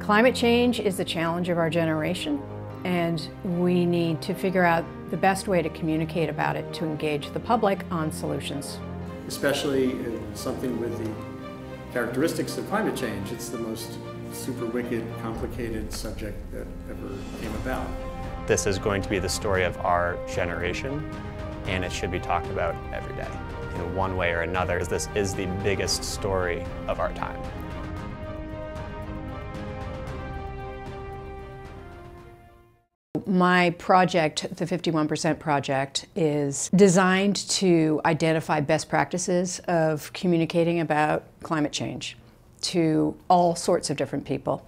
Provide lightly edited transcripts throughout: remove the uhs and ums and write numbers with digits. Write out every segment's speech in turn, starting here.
Climate change is the challenge of our generation, and we need to figure out the best way to communicate about it to engage the public on solutions. Especially in something with the characteristics of climate change, it's the most super wicked, complicated subject that ever came about. This is going to be the story of our generation, and it should be talked about every day in one way or another. This is the biggest story of our time. My project, the 51% Project, is designed to identify best practices of communicating about climate change to all sorts of different people.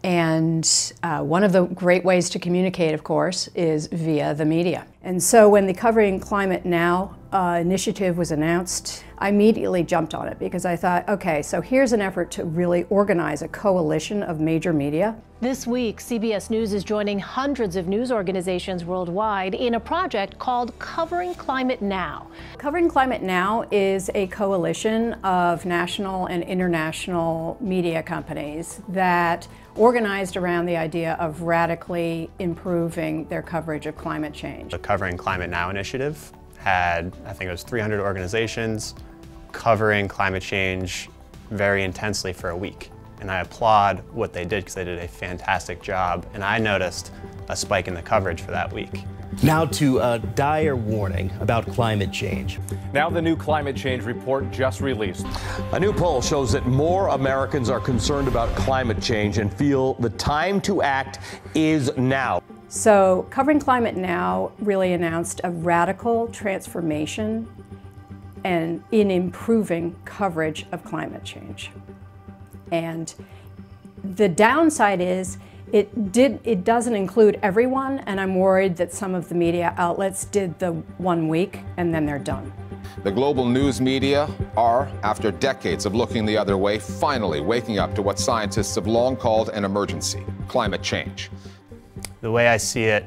And one of the great ways to communicate, of course, is via the media. And so when the Covering Climate Now initiative was announced, I immediately jumped on it because I thought, okay, so here's an effort to really organize a coalition of major media. This week, CBS News is joining hundreds of news organizations worldwide in a project called Covering Climate Now. Covering Climate Now is a coalition of national and international media companies that organized around the idea of radically improving their coverage of climate change. The Covering Climate Now initiative had, I think it was 300 organizations covering climate change very intensely for a week. And I applaud what they did because they did a fantastic job. And I noticed a spike in the coverage for that week. Now to a dire warning about climate change. Now the new climate change report just released. A new poll shows that more Americans are concerned about climate change and feel the time to act is now. So Covering Climate Now really announced a radical transformation and in improving coverage of climate change. And the downside is it doesn't include everyone, and I'm worried that some of the media outlets did the 1 week and then they're done. The global news media are, after decades of looking the other way, finally waking up to what scientists have long called an emergency: climate change. The way I see it,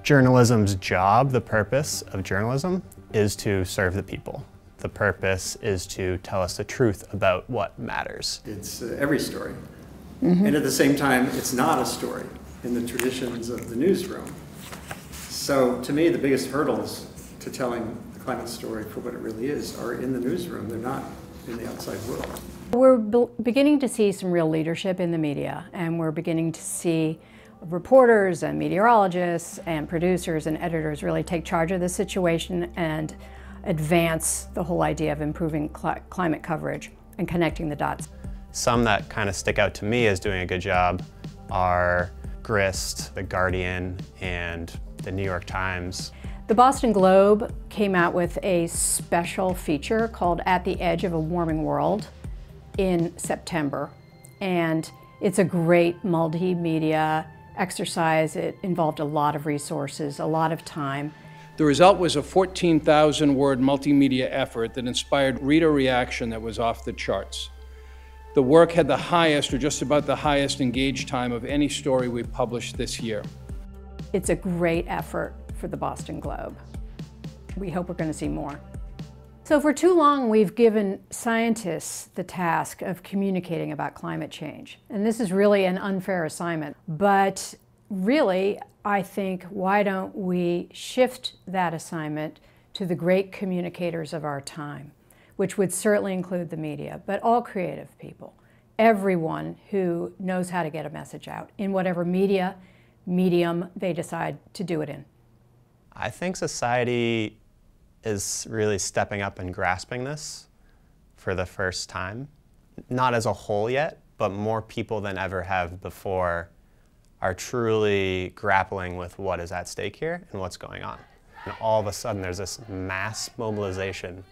journalism's job, the purpose of journalism, is to serve the people. The purpose is to tell us the truth about what matters. It's every story. And at the same time, it's not a story in the traditions of the newsroom. So to me, the biggest hurdles to telling the climate story for what it really is are in the newsroom. They're not in the outside world. We're beginning to see some real leadership in the media, and we're beginning to see reporters and meteorologists and producers and editors really take charge of the situation and advance the whole idea of improving climate coverage and connecting the dots. Some that kind of stick out to me as doing a good job are Grist, The Guardian, and the New York Times. The Boston Globe came out with a special feature called At the Edge of a Warming World in September. And it's a great multimedia exercise. It involved a lot of resources, a lot of time. The result was a 14,000-word multimedia effort that inspired reader reaction that was off the charts. The work had the highest, or just about the highest, engaged time of any story we published this year. It's a great effort for the Boston Globe. We hope we're going to see more. So for too long, we've given scientists the task of communicating about climate change. And this is really an unfair assignment. But really, I think, why don't we shift that assignment to the great communicators of our time, which would certainly include the media, but all creative people, everyone who knows how to get a message out in whatever medium they decide to do it in. I think society is really stepping up and grasping this for the first time. Not as a whole yet, but more people than ever have before are truly grappling with what is at stake here and what's going on. And all of a sudden there's this mass mobilization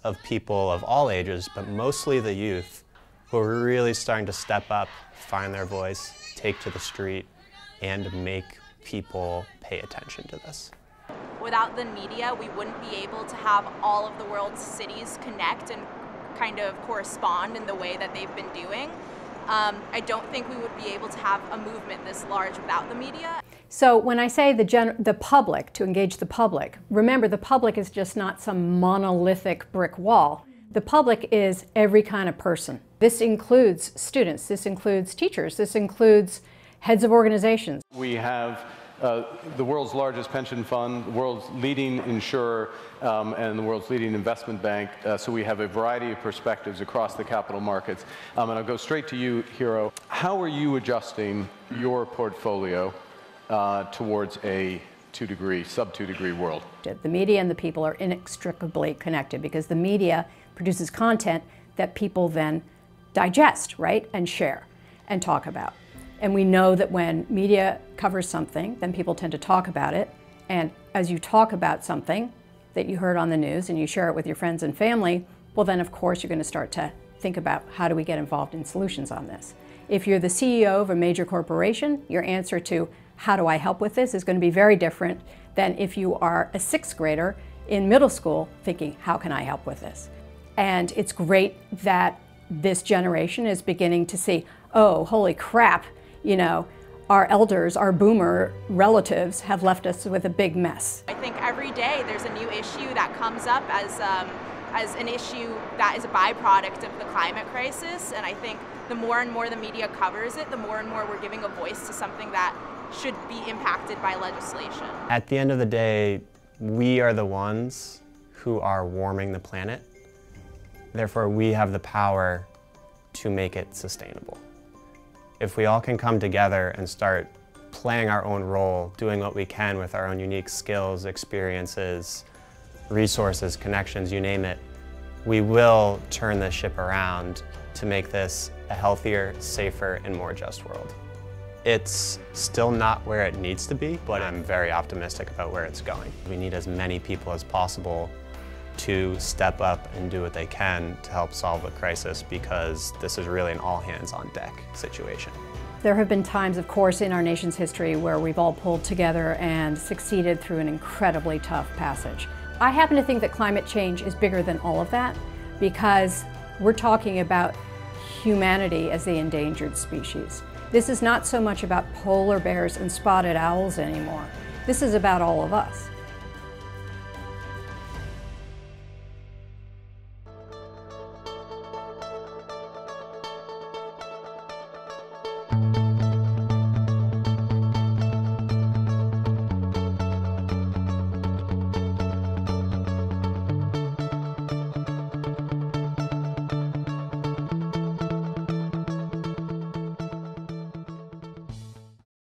of people of all ages, but mostly the youth, who are really starting to step up, find their voice, take to the street, and make people pay attention to this. Without the media, we wouldn't be able to have all of the world's cities connect and kind of correspond in the way that they've been doing. I don't think we would be able to have a movement this large without the media. So when I say the public, to engage the public, remember the public is just not some monolithic brick wall. The public is every kind of person. This includes students, this includes teachers, this includes heads of organizations. We have the world's largest pension fund, the world's leading insurer, and the world's leading investment bank. So we have a variety of perspectives across the capital markets. And I'll go straight to you, Hiro. How are you adjusting your portfolio towards a sub 2 degree world? The media and the people are inextricably connected because the media produces content that people then digest, right, and share and talk about. And we know that when media covers something, then people tend to talk about it. And as you talk about something that you heard on the news and you share it with your friends and family, well then of course you're going to start to think about how do we get involved in solutions on this. If you're the CEO of a major corporation, your answer to how do I help with this is going to be very different than if you are a 6th grader in middle school thinking, how can I help with this? And it's great that this generation is beginning to see, oh, holy crap, you know, our elders, our boomer relatives have left us with a big mess. I think every day there's a new issue that comes up as an issue that is a byproduct of the climate crisis, and I think the more and more the media covers it, the more and more we're giving a voice to something that should be impacted by legislation. At the end of the day, we are the ones who are warming the planet. Therefore, we have the power to make it sustainable. If we all can come together and start playing our own role, doing what we can with our own unique skills, experiences, resources, connections, you name it, we will turn this ship around to make this a healthier, safer, and more just world. It's still not where it needs to be, but I'm very optimistic about where it's going. We need as many people as possible to step up and do what they can to help solve the crisis, because this is really an all-hands-on-deck situation. There have been times, of course, in our nation's history where we've all pulled together and succeeded through an incredibly tough passage. I happen to think that climate change is bigger than all of that, because we're talking about humanity as the endangered species. This is not so much about polar bears and spotted owls anymore. This is about all of us.